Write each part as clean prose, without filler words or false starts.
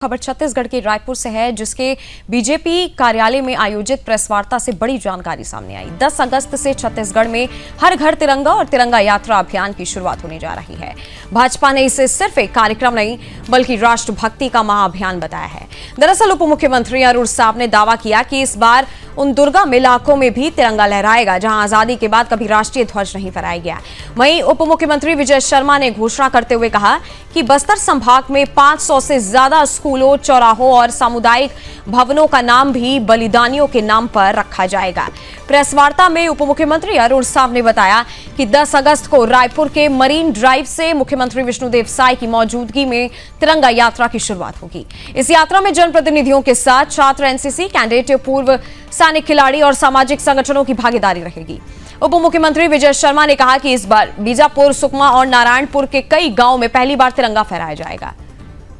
खबर छत्तीसगढ़ के रायपुर से है, जिसके बीजेपी कार्यालय में आयोजित प्रेस वार्ता से बड़ी जानकारी सामने आई। 10 अगस्त से छत्तीसगढ़ में हर घर तिरंगा और तिरंगा यात्रा अभियान की शुरुआत होने जा रही है। भाजपा ने इसे सिर्फ एक कार्यक्रम नहीं बल्कि राष्ट्रभक्ति का महाअभियान बताया है। दरअसल उप मुख्यमंत्री अरुण साव ने दावा किया कि इस बार उन दुर्गम इलाकों में भी तिरंगा लहराएगा जहां आजादी के बाद कभी राष्ट्रीय ध्वज नहीं फहराया गया। वहीं उप मुख्यमंत्री विजय शर्मा ने घोषणा करते हुए कहा कि बस्तर संभाग में 500 से ज्यादा स्कूलों, चौराहों और सामुदायिक भवनों का नाम भी बलिदानियों के नाम पर रखा जाएगा। प्रेस वार्ता में उप मुख्यमंत्री अरुण साव ने बताया कि 10 अगस्त को रायपुर के मरीन ड्राइव से मुख्यमंत्री विष्णुदेव साय की मौजूदगी में तिरंगा यात्रा की शुरुआत होगी। इस यात्रा में जनप्रतिनिधियों के साथ छात्र, एनसीसी कैडेट, पूर्व सैनिक, खिलाड़ी और सामाजिक संगठनों की भागीदारी रहेगी। उप मुख्यमंत्री विजय शर्मा ने कहा कि इस बार बीजापुर, सुकमा और नारायणपुर के कई गांवों में पहली बार तिरंगा फहराया जाएगा।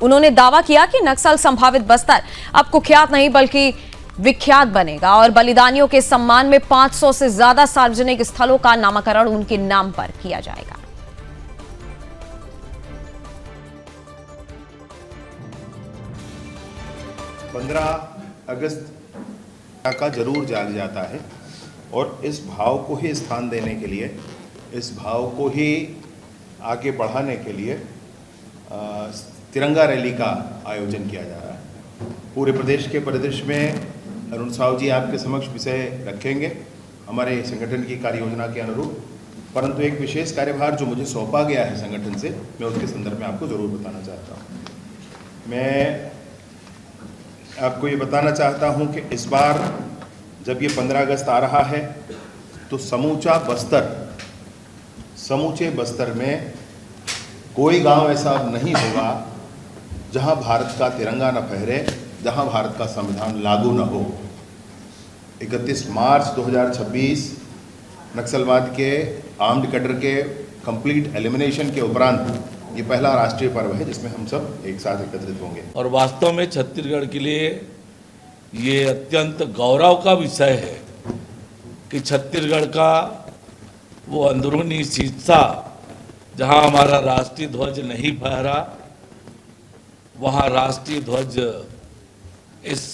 उन्होंने दावा किया कि नक्सल संभावित बस्तर अब कुख्यात नहीं बल्कि विख्यात बनेगा और बलिदानियों के सम्मान में 500 से ज्यादा सार्वजनिक स्थलों का नामकरण उनके नाम पर किया जाएगा। अगस्त का जरूर जाग जाता है और इस भाव को ही स्थान देने के लिए, इस भाव को ही आगे बढ़ाने के लिए तिरंगा रैली का आयोजन किया जा रहा है। पूरे प्रदेश के परिदृश्य में अरुण साव जी आपके समक्ष विषय रखेंगे हमारे संगठन की कार्य योजना के अनुरूप, परंतु एक विशेष कार्यभार जो मुझे सौंपा गया है संगठन से, मैं उसके संदर्भ में आपको जरूर बताना चाहता हूँ। मैं आपको ये बताना चाहता हूँ कि इस बार जब ये 15 अगस्त आ रहा है तो समूचे बस्तर में कोई गांव ऐसा नहीं होगा जहां भारत का तिरंगा न फहरे, जहां भारत का संविधान लागू न हो। 31 मार्च 2026 नक्सलवाद के आर्म्ड कैडर के कंप्लीट एलिमिनेशन के उपरांत ये पहला राष्ट्रीय पर्व है जिसमें हम सब एक साथ एकत्रित होंगे। और वास्तव में छत्तीसगढ़ के लिए ये अत्यंत गौरव का विषय है कि छत्तीसगढ़ का वो अंदरूनी हिस्सा जहां हमारा राष्ट्रीय ध्वज नहीं फहरा, वहां राष्ट्रीय ध्वज इस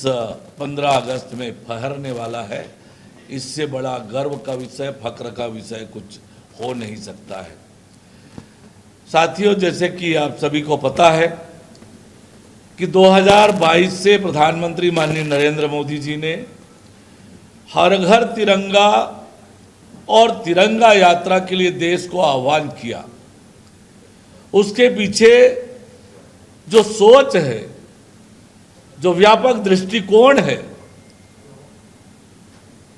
15 अगस्त में फहरने वाला है। इससे बड़ा गर्व का विषय, फक्र का विषय कुछ हो नहीं सकता है। साथियों, जैसे कि आप सभी को पता है कि 2022 से प्रधानमंत्री माननीय नरेंद्र मोदी जी ने हर घर तिरंगा और तिरंगा यात्रा के लिए देश को आह्वान किया। उसके पीछे जो सोच है, जो व्यापक दृष्टिकोण है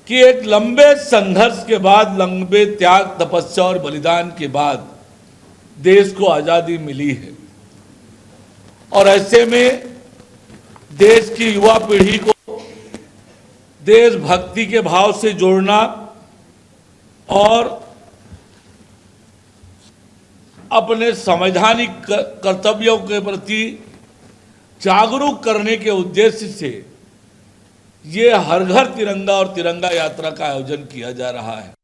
कि एक लंबे संघर्ष के बाद, लंबे त्याग, तपस्या और बलिदान के बाद देश को आज़ादी मिली है और ऐसे में देश की युवा पीढ़ी को देशभक्ति के भाव से जोड़ना और अपने संवैधानिक कर्तव्यों के प्रति जागरूक करने के उद्देश्य से ये हर घर तिरंगा और तिरंगा यात्रा का आयोजन किया जा रहा है।